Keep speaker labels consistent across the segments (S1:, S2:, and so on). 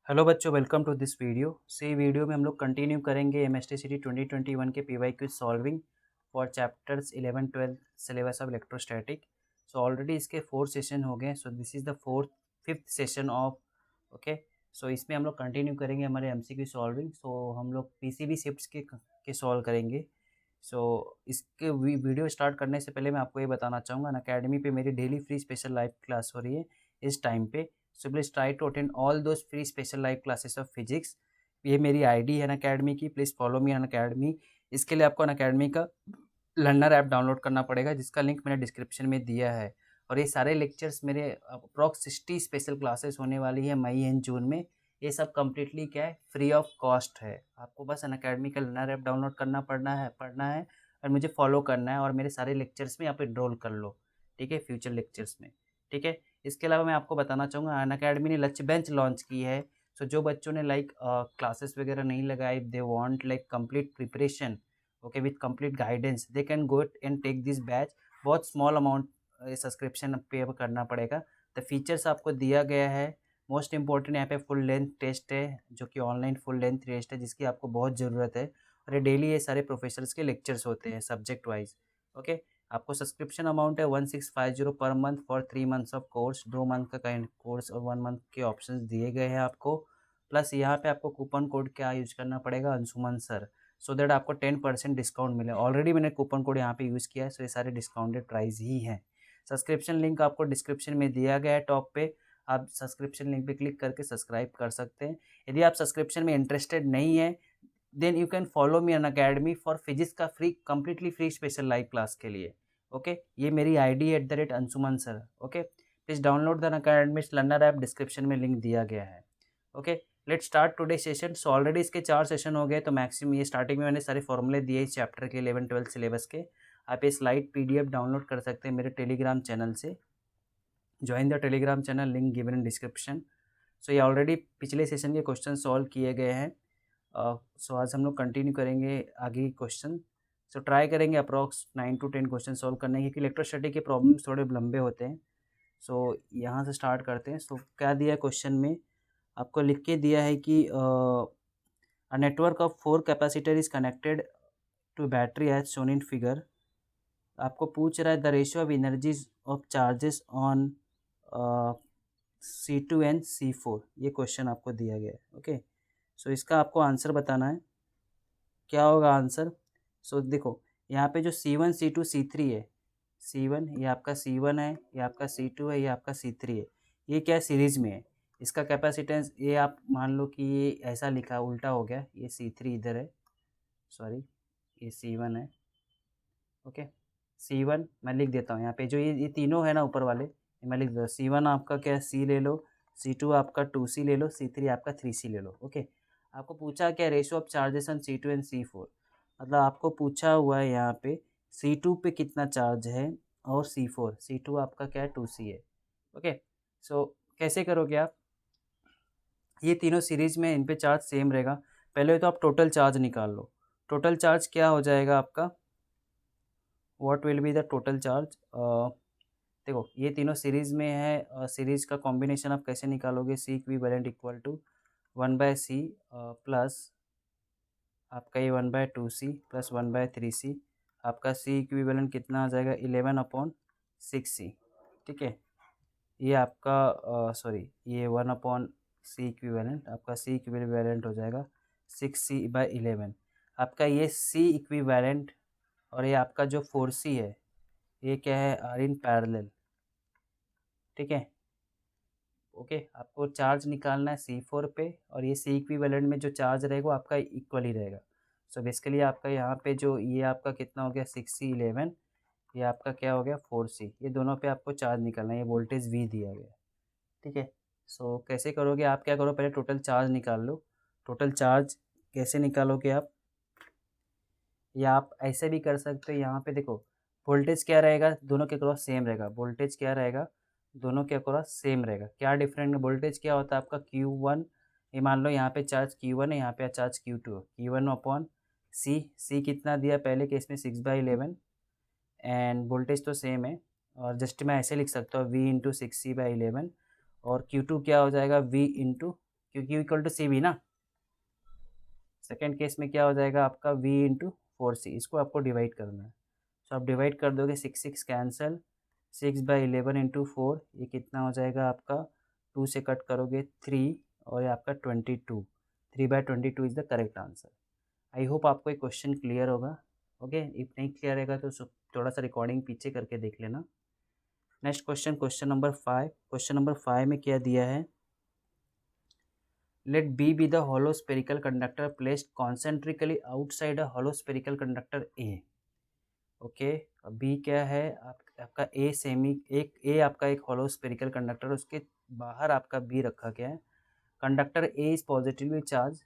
S1: Hello बच्चों, welcome to this video. Video में हम लोग कंटिन्यू करेंगे एमएसटीसीटी 2021 के PY quiz solving for chapters 11-12 syllabus of electrostatic. So already इसके 4 सेशन हो गए। So this is the fifth session of okay. So इसमें हम लोग कंटिन्यू करेंगे हमारे एमसीक्यू सॉल्विंग। सो हम लोग पीसीबी शिफ्ट्स के सॉल्व करेंगे। सो इसके वीडियो स्टार्ट करने से पहले मैं आपको ये बताना चाहूँगा, अनअकैडमी पे मेरी daily free special live class हो रही है इस टाइम पे। So please try to attend all those free special live classes of physics. ये मेरी आईडी है अनअकैडमी की, प्लीज़ फॉलो मी अनअकैडमी। इसके लिए आपको अनअकैडमी का लर्नर ऐप डाउनलोड करना पड़ेगा, जिसका लिंक मैंने डिस्क्रिप्शन में दिया है। और ये सारे लेक्चर्स मेरे अप्रॉक्स 60 स्पेशल क्लासेस होने वाली है मई एंड जून में। ये सब कम्प्लीटली क्या है, फ्री ऑफ कॉस्ट है। आपको बस अनअकैडमी का लर्नर ऐप डाउनलोड करना पड़ना है और मुझे फॉलो करना है, और मेरे सारे लेक्चर्स में आप इनरोल कर लो, ठीक है, फ्यूचर लेक्चर्स में, ठीक है। इसके अलावा मैं आपको बताना चाहूँगा, अनअकैडमी ने लक्ष्य बेंच लॉन्च की है। सो जो बच्चों ने क्लासेस वगैरह नहीं लगाई, they want complete preparation okay with complete guidance, they can go and take this batch. बहुत स्मॉल अमाउंट सब्सक्रिप्शन पे करना पड़ेगा। द फीचर्स आपको दिया गया है। मोस्ट इंपॉर्टेंट यहाँ पे फुल लेंथ टेस्ट है, जो कि ऑनलाइन फुल लेंथ टेस्ट है, जिसकी आपको बहुत ज़रूरत है। और ये डेली ये सारे प्रोफेसर्स के लेक्चर्स होते हैं सब्जेक्ट वाइज, ओके। आपको सब्सक्रिप्शन अमाउंट है 1650 per month for 3 months of course. 2 month का काइंड कोर्स और 1 मंथ के ऑप्शंस दिए गए हैं आपको। प्लस यहाँ पे आपको कूपन कोड क्या यूज करना पड़ेगा, अंशुमन सर, सो दैट आपको 10% डिस्काउंट मिले। ऑलरेडी मैंने कूपन कोड यहाँ पे यूज़ किया है, सो ये सारे डिस्काउंटेड प्राइस ही हैं। सब्सक्रिप्शन लिंक आपको डिस्क्रिप्शन में दिया गया है टॉप पे। आप सब्सक्रिप्शन लिंक पे क्लिक करके सब्सक्राइब कर सकते हैं। यदि आप सब्सक्रिप्शन में इंटरेस्टेड नहीं है, then you can follow me Unacademy for physics का completely free special live class के लिए, ओके। ये मेरी ID @Anshuman sir, okay. Please download the Unacademy learner app, description में लिंक दिया गया है, okay. Let start today session. So already इसके 4 सेशन हो गए, तो मैक्सिमम ये स्टार्टिंग में मैंने सारे फॉर्मूले दिए इस चैप्टर के 11-12 सिलेबस के। आप ये स्लाइड PDF डाउनलोड कर सकते हैं मेरे टेलीग्राम चैनल से। Join the Telegram channel, link given in description. So ये ऑलरेडी पिछले सेशन के क्वेश्चन सॉल्व किए गए हैं। सो आज हम लोग कंटिन्यू करेंगे आगे की क्वेश्चन। सो ट्राई करेंगे अप्रॉक्स 9 to 10 क्वेश्चन सॉल्व करने, क्योंकि इलेक्ट्रोस्टैटिक के प्रॉब्लम्स थोड़े लंबे होते हैं। सो यहाँ से स्टार्ट करते हैं। सो क्या दिया है क्वेश्चन में, आपको लिख के दिया है कि a network of 4 capacitor is connected to battery as shown in figure. आपको पूछ रहा है the ratio of energies of charges on C2 and C4। ये क्वेश्चन आपको दिया गया है, ओके। सो इसका आपको आंसर बताना है। क्या होगा आंसर? सो देखो, यहाँ पे जो C1 C2 C3 है, C1 ये आपका C1 है, ये आपका C2 है, ये आपका C3 है। ये क्या सीरीज में है, इसका कैपेसिटेंस ये आप मान लो कि ये ऐसा लिखा उल्टा हो गया, ये C3 इधर है, सॉरी ये C1 है, ओके। C1 मैं लिख देता हूँ यहाँ पे, जो ये तीनों है ना ऊपर वाले, ये मैं लिख देता हूँ। C1 आपका क्या है, C ले लो, C2 आपका 2C ले लो, C3 आपका 3C ले लो, ओके। आपको पूछा क्या, ratio of charges on C2 and C4। मतलब आपको पूछा हुआ है यहाँ पे C2 पे कितना चार्ज है, और C2 आपका क्या है, 2C है, ओके। सो कैसे करोगे आप, ये तीनों सीरीज में इन पे चार्ज सेम रहेगा। पहले तो आप टोटल चार्ज निकाल लो। टोटल चार्ज क्या हो जाएगा आपका, what will be the total charge. देखो ये तीनों सीरीज में है, सीरीज का कॉम्बिनेशन आप कैसे निकालोगे, C equivalent equal to 1/C plus आपका ये 1/2C प्लस 1/3C। आपका C इक्विवेलेंट कितना आ जाएगा, 11/6C, ठीक है। ये आपका सॉरी ये 1/C इक्विवेलेंट, आपका C इक्विवेलेंट हो जाएगा 6C/11। आपका ये C इक्विवेलेंट और ये आपका जो 4C है, ये क्या है, आर इन पैरेलल, ठीक है, ओके। आपको चार्ज निकालना है C4 पे, और ये C इक्विवेलेंट में जो चार्ज रहेगा वो आपका इक्वल ही रहेगा। सो बेसिकली आपका यहाँ पे जो ये आपका कितना हो गया, 6C11, ये आपका क्या हो गया, 4C। ये दोनों पे आपको चार्ज निकालना है, ये वोल्टेज V दिया गया, ठीक है। सो कैसे करोगे आप, क्या करो, पहले टोटल चार्ज निकाल लो। टोटल चार्ज कैसे निकालोगे आप, या आप ऐसे भी कर सकते हो। यहाँ पे देखो वोल्टेज क्या रहेगा, दोनों के क्रॉस सेम रहेगा। वोल्टेज क्या रहेगा, दोनों के क्रॉस सेम रहेगा। क्या डिफरेंट है, वोल्टेज क्या होता है आपका Q1। ये मान लो यहाँ पे चार्ज Q1 है, यहाँ पे चार्ज Q2 है। Q1/C कितना दिया पहले केस में, 6/11, एंड वोल्टेज तो सेम है। और जस्ट मैं ऐसे लिख सकता हूँ V × 6C/11, और Q2 क्या हो जाएगा, V × क्योंकि इक्वल टू सी बी ना। सेकेंड केस में क्या हो जाएगा आपका v इंटू 4c, इसको आपको डिवाइड करना है। तो आप डिवाइड कर दोगे, 6 कैंसल, 6/11 इंटू 4, ये कितना हो जाएगा आपका, 2 से कट करोगे 3 और ये आपका 22, 3/22 is the correct answer. I hope आपको ये क्वेश्चन क्लियर होगा। ओके, इफ नहीं क्लियर रहेगा तो थोड़ा सा रिकॉर्डिंग पीछे करके देख लेना। Next question, question number 5। Question number 5 में क्या दिया है, let B be the hollow spherical conductor placed concentrically outside a hollow spherical conductor A। Okay, B क्या है आपका A सेमी, एक A आपका एक hollow spherical conductor, उसके बाहर आपका B रखा गया है। Conductor A is positively charged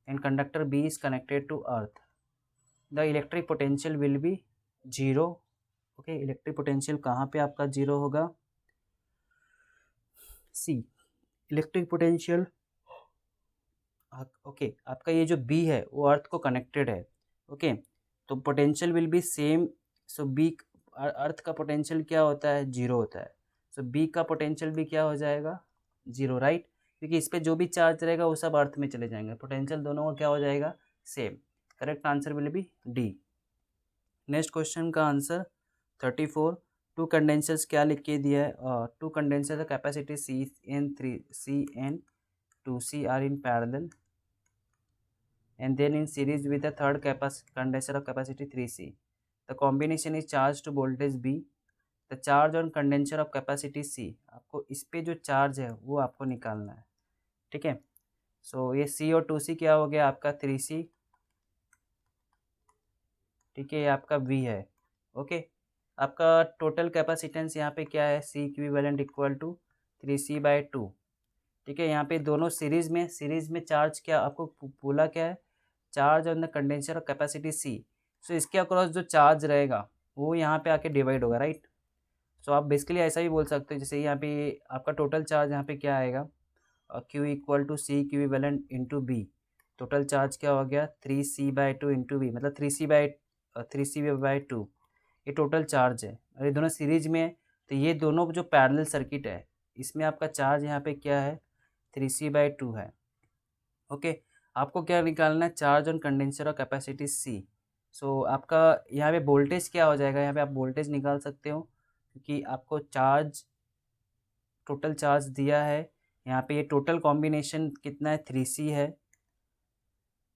S1: and conductor B is connected to earth। The electric potential will be 0। Okay, electric potential कहाँ पे आपका 0 होगा, C। इलेक्ट्रिक पोटेंशियल ओके, आपका ये जो बी है वो अर्थ को कनेक्टेड है। ओके, तो potential will be same. So B, earth का पोटेंशियल क्या होता है, 0 होता है। सो बी का पोटेंशियल भी क्या हो जाएगा, 0, राइट, क्योंकि इस पर जो भी चार्ज रहेगा वो सब अर्थ में चले जाएंगे, पोटेंशियल दोनों का क्या हो जाएगा, same. Correct answer will be D. Next question का आंसर 34। टू कंडेंसर्स क्या लिख के दिया है, two condenser capacity CN2C are in parallel and then in series with the third condenser of capacity 3C. The combination is charged to voltage B. The charge on condenser of capacity C। आपको इस पे जो charge है वो आपको निकालना है, ठीक है। सो ये C और 2C क्या हो गया आपका 3C, ठीक है, ये आपका V है। ओके, आपका टोटल कैपेसिटेंस यहाँ पे क्या है, C equivalent equal to 3C/2, ठीक है। यहाँ पे दोनों सीरीज में चार्ज क्या आपको बोला क्या है, charge on the condenser of capacity C। सो इसके अक्रॉस जो चार्ज रहेगा वो यहाँ पे आके डिवाइड होगा, राइट। सो आप बेसिकली ऐसा भी बोल सकते हो, जैसे यहाँ पे आपका टोटल चार्ज यहाँ पे क्या आएगा, Q equal to C equivalent into B। Total charge क्या हो गया 3C/2 इंटू B, मतलब 3C/2 ये टोटल चार्ज है। और ये दोनों सीरीज में है, तो ये दोनों जो पैरेलल सर्किट है इसमें आपका चार्ज यहाँ पे क्या है 3C/2 है। ओके, आपको क्या निकालना है, चार्ज ऑन कंडेंसर और कैपेसिटी C। सो आपका यहाँ पे वोल्टेज क्या हो जाएगा, यहाँ पे आप वोल्टेज निकाल सकते हो क्योंकि आपको चार्ज, टोटल चार्ज दिया है। यहाँ पे ये टोटल कॉम्बिनेशन कितना है 3C है,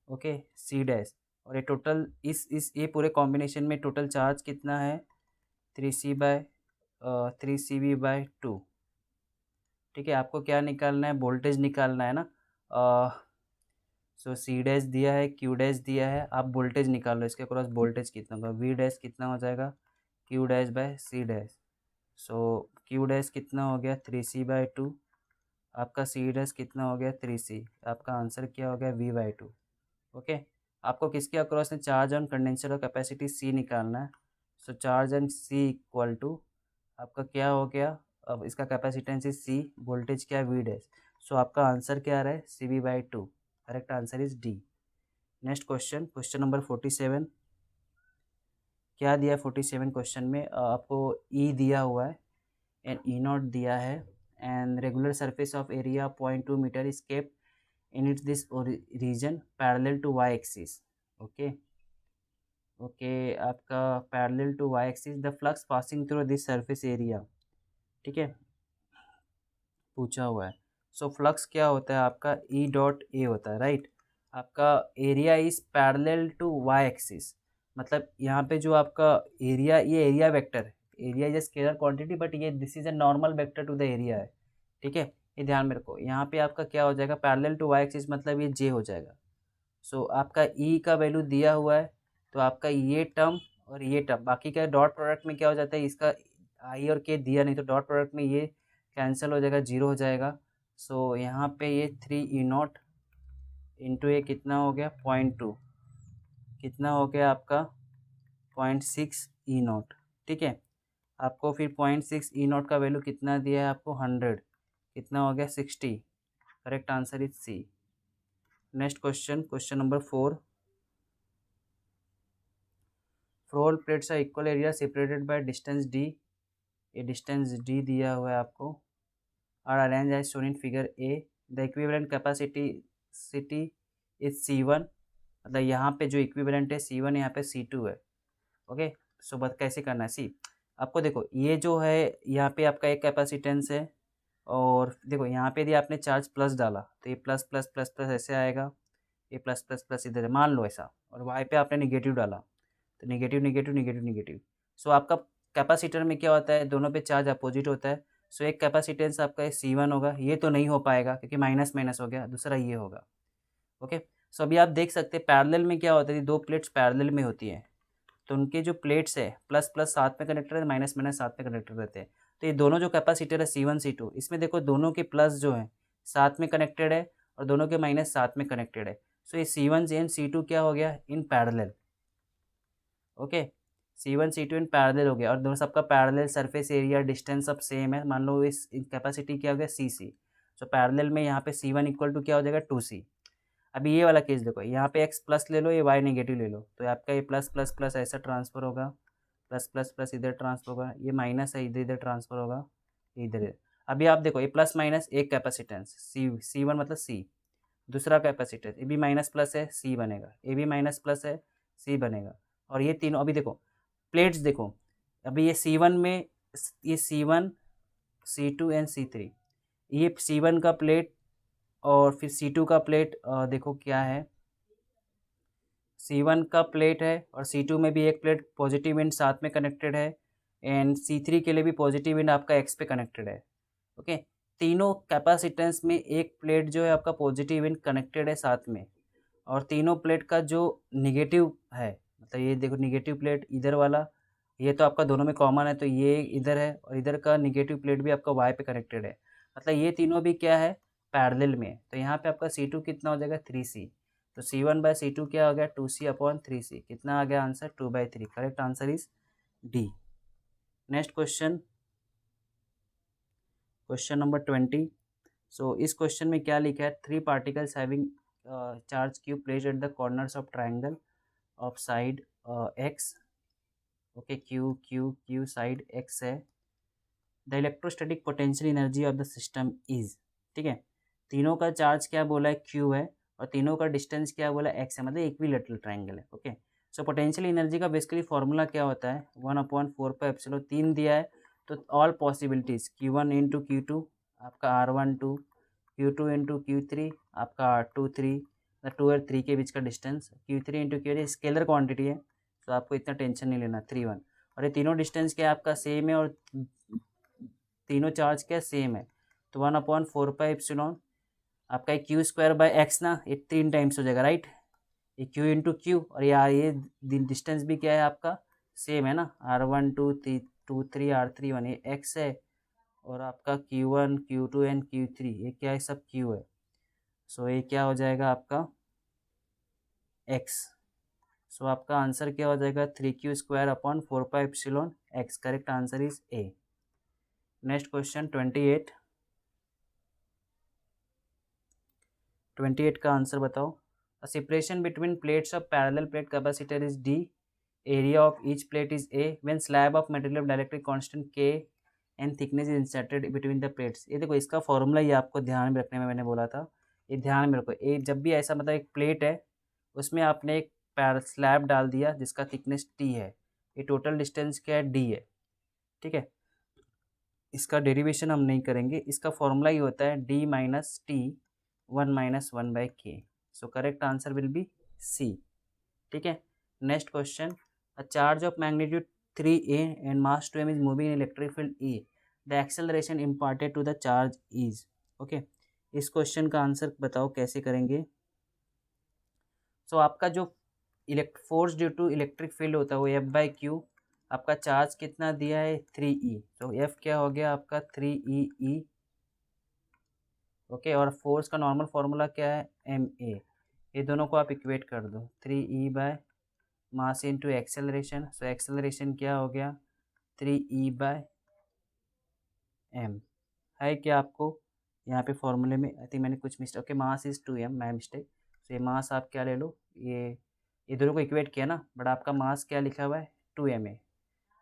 S1: ओके, C डैश, और ये टोटल इस ये पूरे कॉम्बिनेशन में टोटल चार्ज कितना है 3CB/2, ठीक है। आपको क्या निकालना है, वोल्टेज निकालना है ना। सो C डैश दिया है, Q डैश दिया है, आप वोल्टेज निकाल लो, इसके क्रॉस वोल्टेज कितना होगा, V डैश कितना हो जाएगा Q डैश/C डैश। सो Q डैश कितना हो गया 3C/2, आपका C डैश कितना हो गया 3C, आपका आंसर क्या हो गया V/2। ओके, आपको किसके अक्रॉस में चार्ज ऑन कंडेंसर और कैपेसिटी C निकालना है। So charge on C equal to आपका क्या हो गया, अब इसका कैपेसिटेंस इज C, वोल्टेज क्या है V डैश। सो आपका आंसर क्या आ रहा है CB/2। Correct answer is D. Next question, question number 47। क्या दिया 47 क्वेश्चन में, आपको E दिया हुआ है एंड E0 दिया है and regular surface of area 0.2 metre is kept in its this region parallel to y axis. Okay, आपका parallel to y axis, the flux passing through this surface area, ठीक है, पूछा हुआ है। सो फ्लक्स क्या होता है आपका E.A होता है, राइट। आपका area is parallel to y axis, मतलब यहाँ पे जो आपका एरिया, ये area vector, area is a scalar quantity but ये this is a normal vector to the area है, ठीक है। ये ध्यान में रखो, यहाँ पे आपका क्या हो जाएगा पैरेलल टू y एक्सिस, मतलब ये J हो जाएगा। सो आपका E का वैल्यू दिया हुआ है, तो आपका ये टर्म और ये टर्म, बाकी का डॉट प्रोडक्ट में क्या हो जाता है, इसका I और K दिया नहीं तो डॉट प्रोडक्ट में ये कैंसिल हो जाएगा, 0 हो जाएगा। सो यहाँ पे ये 3E0 इंटू ये कितना हो गया 0.2, कितना हो गया आपका 0.6E0, ठीक है। आपको फिर 0.6E0 का वैल्यू कितना दिया है आपको 100, कितना हो गया 60। Correct answer is C। Next question, question number 4। Four plates are equal area separated by distance D। ये डिस्टेंस D दिया हुआ है आपको, are arrange as shown in figure A। The equivalent capacity city is C1, मतलब यहाँ पे जो equivalent है C1 यहाँ पे C2 है। ओके, सो बस कैसे करना है, सी आपको देखो ये जो है यहाँ पे आपका एक कैपेसिटेंस है, और देखो यहाँ पे यदि आपने चार्ज प्लस डाला तो ये प्लस प्लस प्लस प्लस ऐसे आएगा, ये प्लस प्लस प्लस इधर है, मान लो ऐसा, और वाई पे आपने निगेटिव डाला तो निगेटिव निगेटिव निगेटिव निगेटिव। सो आपका कैपेसिटर में क्या होता है, दोनों पे चार्ज अपोजिट होता है। सो एक कैपेसिटेंस आपका C1 होगा, ये तो नहीं हो पाएगा क्योंकि माइनस माइनस हो गया, दूसरा ये होगा। ओके, सो अभी आप देख सकते हैं पैरेलल में क्या होता है, दो प्लेट्स पैरेलल में होती है तो उनके जो प्लेट्स है प्लस प्लस साथ में कनेक्टेड है, माइनस माइनस साथ में कनेक्टेड रहते हैं। तो ये दोनों जो कैपेसिटर है C1 C2, इसमें देखो दोनों के प्लस जो है साथ में कनेक्टेड है और दोनों के माइनस साथ में कनेक्टेड है। सो ये C1 एंड C2 क्या हो गया, in parallel. Okay, C1 C2 in parallel हो गया, और दोनों सबका पैरेलल सरफेस एरिया डिस्टेंस सब सेम है। मान लो इस कैपेसिटी क्या हो गया CC, सो पैरेलल में यहाँ पे C1 इक्वल टू क्या हो जाएगा 2C। अभी ये वाला केस देखो, यहाँ पे x प्लस ले लो, ये y नेगेटिव ले लो, तो आपका ये प्लस प्लस प्लस ऐसा ट्रांसफर होगा, प्लस प्लस प्लस इधर ट्रांसफर होगा, ये माइनस है इधर इधर ट्रांसफर होगा, इधर। अभी आप देखो ये प्लस माइनस एक कैपेसिटेंस C1 मतलब C, दूसरा कैपेसिटेंस ये भी माइनस प्लस है C बनेगा, ये भी माइनस प्लस है C बनेगा, और ये तीनों अभी देखो प्लेट्स देखो, अभी ये C1 में ये C1 C2 एंड C3, ये C1 का प्लेट और फिर C2 का प्लेट देखो क्या है, C1 का प्लेट है और C2 में भी एक प्लेट पॉजिटिव एंड साथ में कनेक्टेड है, एंड C3 के लिए भी पॉजिटिव एंड आपका X पे कनेक्टेड है। ओके, तीनों कैपेसिटेंस में एक प्लेट जो है आपका पॉजिटिव एंड कनेक्टेड है साथ में, और तीनों प्लेट का जो निगेटिव है, मतलब ये देखो निगेटिव प्लेट इधर वाला, ये तो आपका दोनों में कॉमन है तो ये इधर है, और इधर का निगेटिव प्लेट भी आपका वाई पे कनेक्टेड है, मतलब ये तीनों भी क्या है पैरेलल में। तो यहाँ पे आपका C2 कितना हो जाएगा 3C, तो C1/C2 क्या हो गया 2C/3C, कितना आ गया answer 2/3। Correct answer is D. Next question, question number 20। सो इस क्वेश्चन में क्या लिखा है, 3 particles having charge Q placed at the corners of triangle of side x। Okay, Q Q Q side x है। The electrostatic potential energy of the system is, ठीक है, तीनों का चार्ज क्या बोला है Q है, और तीनों का डिस्टेंस क्या बोला है x है, मतलब इक्विलेटरल ट्राइंगल है। ओके, सो पोटेंशियल एनर्जी का बेसिकली फॉर्मूला क्या होता है 1/4πε, 3 दिया है तो all possibilities Q1 into Q2 आपका R12, Q2 इंटू Q3 आपका R23, 2 और 3 के बीच का distance, Q3 into Q3 scalar quantity है तो आपको इतना टेंशन नहीं लेना, 3 1, और ये तीनों डिस्टेंस क्या है आपका सेम है, और तीनों चार्ज क्या सेम है, तो 1/4πε आपका Q²/x ना, ये 3 टाइम्स हो जाएगा राइट, ये Q इंटू क्यू, और यार ये डिस्टेंस भी क्या है आपका सेम है ना, R12 2 3 R31 ये x है, और आपका Q1 Q2 एंड Q3 ये क्या है सब Q है, सो ये क्या हो जाएगा आपका x। सो आपका आंसर क्या हो जाएगा 3Q²/4πε x। Correct answer is a. Next question 28 का आंसर बताओ। A separation between plates of parallel plate capacitor is D, area of each plate is A, when slab of material of dielectric constant K and thickness is inserted between the plates. ये देखो इसका formula ये आपको ध्यान में रखने में मैंने बोला था, ये ध्यान में रखो, ये जब भी ऐसा मतलब एक प्लेट है उसमें आपने एक स्लैब डाल दिया जिसका थिकनेस T है, ये टोटल डिस्टेंस क्या है D है, ठीक है। इसका डेरिवेशन हम नहीं करेंगे, इसका फॉर्मूला ही होता है D minus T 1-1/k। So correct answer will be C, ठीक है। Next question, a charge of magnitude 3a and mass 2m is moving in electric field E, the acceleration imparted to the charge is. Okay, इस क्वेश्चन का answer बताओ कैसे करेंगे। So आपका जो force due to electric field होता है वो F/Q, आपका चार्ज कितना दिया है 3e, तो F क्या हो गया आपका 3e। ओके, और फोर्स का नॉर्मल फार्मूला क्या है ma, ये दोनों को आप इक्वेट कर दो 3e mass into acceleration, so acceleration क्या हो गया 3e/m। है क्या आपको यहाँ पे फॉर्मूले में, आई थिंक मैंने कुछ mistake, okay mass is 2m, my mistake. So ये मास आप क्या ले लो, ये दोनों को इक्वेट किया ना, बट आपका मास क्या लिखा हुआ है 2m है,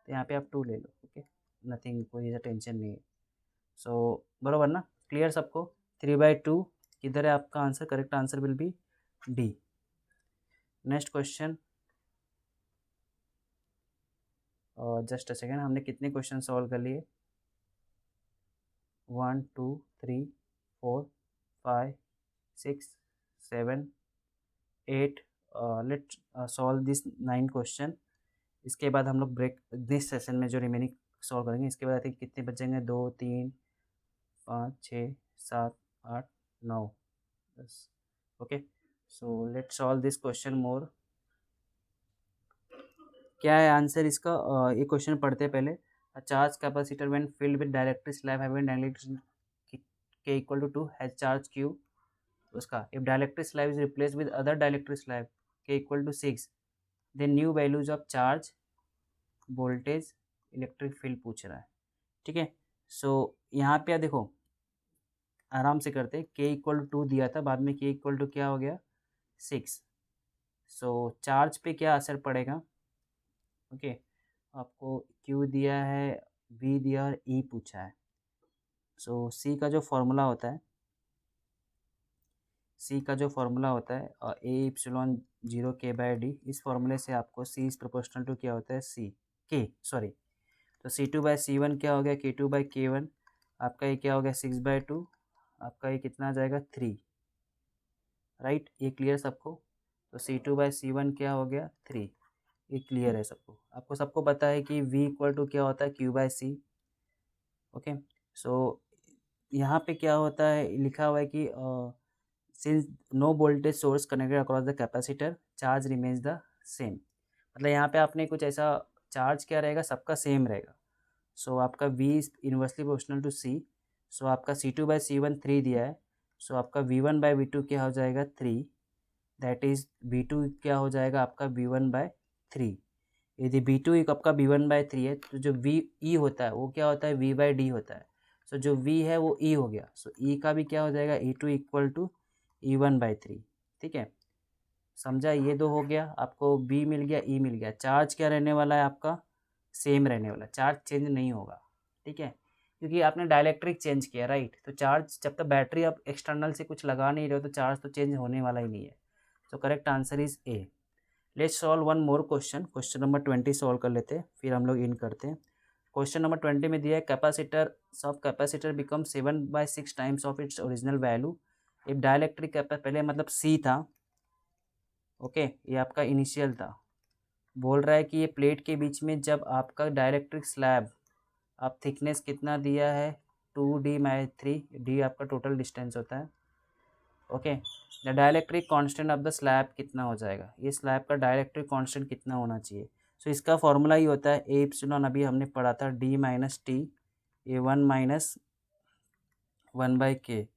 S1: तो यहाँ पे आप 2 ले लो। ओके, नथिंग, कोई टेंशन नहीं है। सो बराबर ना, क्लियर सबको, 3/2 किधर है आपका answer? Correct answer will be D. Next question, just a second, हमने कितने क्वेश्चन सॉल्व कर लिए? 1 2 3 4 5 6 7 8, लेट सॉल्व दिस 9 क्वेश्चन। इसके बाद हम लोग ब्रेक दिस सेशन में जो रिमेनिंग सॉल्व करेंगे। इसके बाद आई थिंक कितने बचेंगे? 2 3 5 6 7 8 9 10। Okay, so let solve this question more. क्या है आंसर इसका? ये क्वेश्चन पढ़ते पहले। Charge capacitor when filled with dielectric slab having dielectric K equal to 2 has charge Q. उसका if dielectric slab is replace with other dielectric slab K equal to 6, then new values of charge, voltage, electric field पूछ रहा है। ठीक है, सो यहाँ पे देखो आराम से करते, के इक्वल टू 2 दिया था, बाद में के इक्वल टू क्या हो गया? 6। सो चार्ज पे क्या असर पड़ेगा? ओके, आपको क्यू दिया है, वी दिया और ई पूछा है। सो सी का जो फॉर्मूला होता है, सी का जो फॉर्मूला होता है ए इप्सिलॉन 0 के बाय डी, इस फॉर्मूले से आपको सी इज प्रोपोर्शनल टू क्या होता है? सी के, सॉरी, तो C2/C1 क्या हो गया? K2/K1। आपका ये क्या हो गया? 6/2। आपका ये कितना आ जाएगा? 3। राइट, ये क्लियर सबको? तो C2/C1 क्या हो गया? 3। ये क्लियर है सबको? आपको सबको पता है कि V इक्वल टू क्या होता है? Q/C। ओके, सो यहाँ पे क्या होता है, लिखा हुआ है कि since no voltage source connected across the capacitor, charge remains the same. मतलब यहाँ पे आपने कुछ ऐसा, चार्ज क्या रहेगा? सबका सेम रहेगा। सो आपका V is inversely proportional to C। So आपका C2/C1 3 दिया है, सो आपका V1/V2 क्या हो जाएगा? 3। दैट इज V2 क्या हो जाएगा आपका? V1/3। यदि V2 एक आपका V1/3 है, तो जो VE होता है वो क्या होता है? V/D होता है। सो जो V है वो E हो गया, सो E का भी क्या हो जाएगा? E2 equal to E1/3। ठीक है, समझा? ये दो हो गया, आपको B मिल गया, E मिल गया। चार्ज क्या रहने वाला है आपका? सेम रहने वाला, चार्ज चेंज नहीं होगा। ठीक है, क्योंकि आपने डाइलेक्ट्रिक चेंज किया, राइट? तो चार्ज जब तक बैटरी आप एक्सटर्नल से कुछ लगा नहीं रहे हो, तो चार्ज तो चेंज होने वाला ही नहीं है। सो correct answer is a. Let's solve one more question, question number 20 solve कर लेते हैं, फिर हम लोग इन करते हैं। क्वेश्चन नंबर 20 में दिया है capacitor of capacitor become 7/6 times of its original value if dielectric पहले मतलब सी था। ओके, ये आपका इनिशियल था। बोल रहा है कि ये प्लेट के बीच में जब आपका डाइलेक्ट्रिक स्लैब, आप थिकनेस कितना दिया है? 2D/3, डी आपका टोटल डिस्टेंस होता है। Okay, the dielectric constant of the slab कितना हो जाएगा? ये स्लैब का डाइलेक्ट्रिक कांस्टेंट कितना होना चाहिए? सो इसका फॉर्मूला ही होता है ए इप्सिलॉन, अभी हमने पढ़ा था, D-T, ये 1-1/K।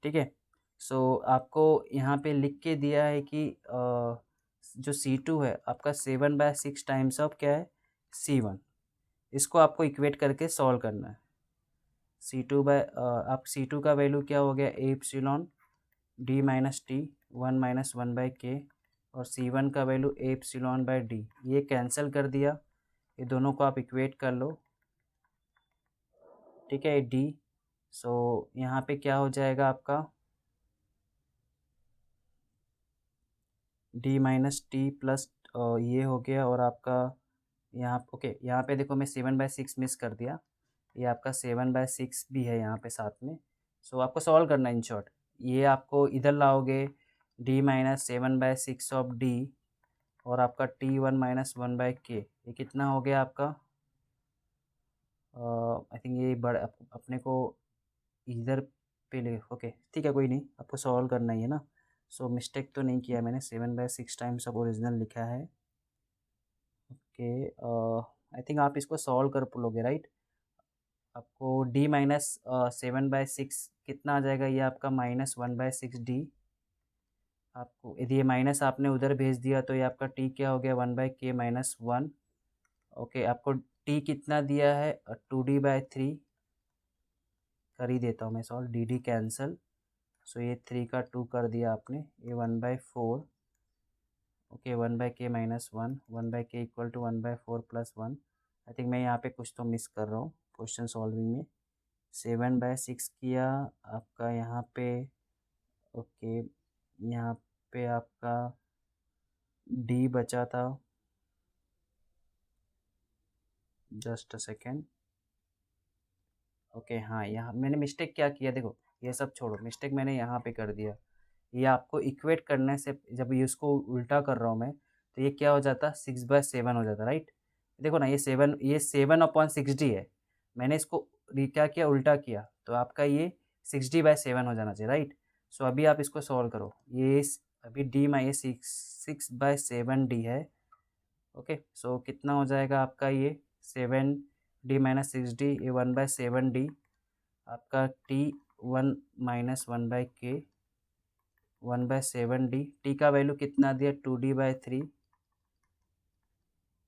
S1: ठीक है, सो आपको यहाँ पे लिख के दिया है कि जो C2 है आपका 7/6 टाइम्स ऑफ क्या है? C1। इसको आपको इक्वेट करके सॉल्व करना है। आप C2 का वैल्यू क्या हो गया? ए इप्सिलॉन D-T 1-1/K, और C1 का value A epsilon by D. ये कैंसिल कर दिया, ये दोनों को आप इक्वेट कर लो। ठीक है, डी। सो यहाँ पे क्या हो जाएगा आपका? D-T प्लस ये हो गया, और आपका यहाँ ओके, यहाँ पे देखो मैं 7/6 मिस कर दिया, ये आपका 7/6 भी है यहाँ पे साथ में। सो आपको सॉल्व करना है इन शॉर्ट। ये आपको इधर लाओगे, D-7/6 ऑफ डी, और आपका T1-1/K, ये कितना हो गया आपका? आई थिंक ये बड़ा अपने को इधर पे ले, ओके ठीक है, कोई नहीं, आपको सॉल्व करना ही है ना। सो मिस्टेक तो नहीं किया मैंने, 7/6 टाइम्स ऑफ ओरिजिनल लिखा है। ओके, आई थिंक आप इसको सॉल्व कर लोगे, राइट? आपको D-7/6 कितना आ जाएगा? ये आपका -1/6D। आपको यदि ये माइनस आपने उधर भेज दिया, तो ये आपका T क्या हो गया? 1/K-1। ओके, आपको T कितना दिया है? 2D/3। कर ही देता हूँ मैं सॉल्व, D कैंसल। सो ये 3 का 2 कर दिया आपने, ये 1/4। Okay, 1/K-1, 1/K equal to 1/4 + 1। I think मैं यहाँ पे कुछ तो मिस कर रहा हूँ क्वेश्चन सॉल्विंग में। 7/6 किया आपका यहाँ पे, ओके, यहाँ पे आपका डी बचा था, जस्ट अ सेकेंड। ओके हाँ, यहाँ मैंने मिस्टेक क्या किया, देखो ये सब छोड़ो, मिस्टेक मैंने यहाँ पे कर दिया। ये आपको इक्वेट करने से, जब ये उसको उल्टा कर रहा हूँ मैं, तो ये क्या हो जाता, 6/7 हो जाता, राइट। देखो ना, ये 7/60 है, मैंने इसको क्या किया, उल्टा किया, तो आपका ये 60/7 हो जाना चाहिए, राइट। सो अभी आप इसको सॉल्व करो, अभी डी में ये 6/7 डी है। ओके, सो कितना हो जाएगा आपका, ये 7D - 6D, ये 1/7D, आपका T1 - 1/K, 1/7D। टी का वैल्यू कितना दिया, 2D/3,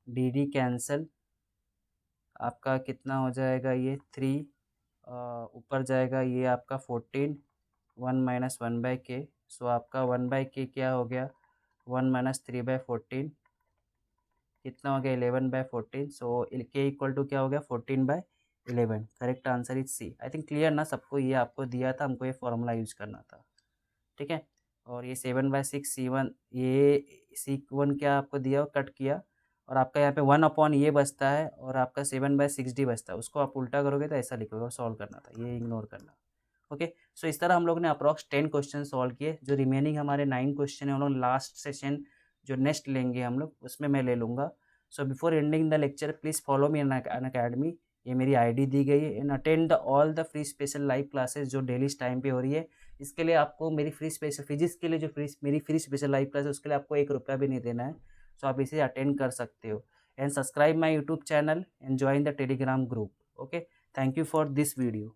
S1: डी कैंसल, आपका कितना हो जाएगा, ये 3, ऊपर जाएगा ये आपका 14, 1 - 1/K, सो आपका 1/K क्या हो गया, 1 - 3/14, कितना हो गया, 11/14, सो के इक्वल टू क्या हो गया, 14/11। Correct answer is C. I think clear ना सबको, ये आपको दिया था, हमको ये फॉर्मूला यूज करना था, ठीक है। और ये 7/6 C1, ये C1 क्या आपको दिया, कट किया, और आपका यहाँ पे 1 ये बचता है, और आपका 7/6D बचता है, उसको आप उल्टा करोगे तो ऐसा लिखोगे, सॉल्व करना था, ये इग्नोर करना। ओके, सो इस तरह हम लोग ने अप्रॉक्स 10 क्वेश्चन सॉल्व किए। जो रिमेनिंग हमारे 9 क्वेश्चन है, उन लोग लास्ट सेशन जो नेक्स्ट लेंगे हम लोग, उसमें मैं ले लूँगा। So before ending the lecture, please follow me Unacademy, ये मेरी आईडी दी गई है, and attend all the free special live classes जो डेली टाइम पे हो रही है। इसके लिए आपको मेरी फ्री स्पेशल फिजिक्स के लिए जो मेरी फ्री स्पेशल लाइव क्लास है, उसके लिए आपको 1 रुपया भी नहीं देना है। सो आप इसे अटेंड कर सकते हो, and subscribe my YouTube channel and join the Telegram group. Okay, thank you for this video.